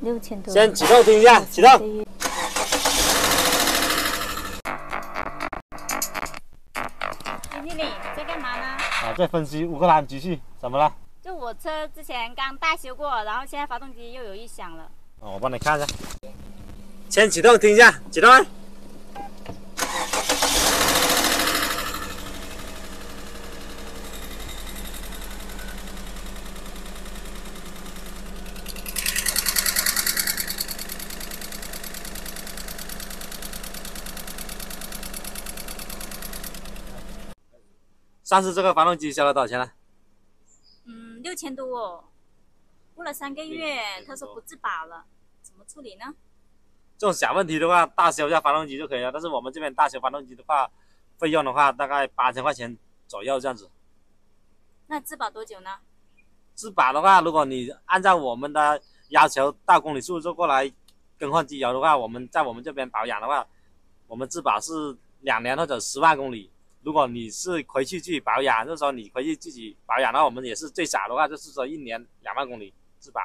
6000多。先启动听一下，启动。林经理在干嘛呢？啊，在分析乌克兰机器，怎么了？就我车之前刚大修过，然后现在发动机又有异响了。哦，我帮你看一下。先启动听一下，启动。上次这个发动机销了多少钱了6000多哦。过了3个月，他说不质保了，怎么处理呢？这种小问题的话，大修一下发动机就可以了。但是我们这边大修发动机的话，费用的话大概8000块钱左右这样子。那质保多久呢？质保的话，如果你按照我们的要求到公里数就过来更换机油的话，我们在我们这边保养的话，我们质保是2年或者10万公里。如果你是回去自己保养，就是说你回去自己保养，那我们也是最少的话就是说1年2万公里质保。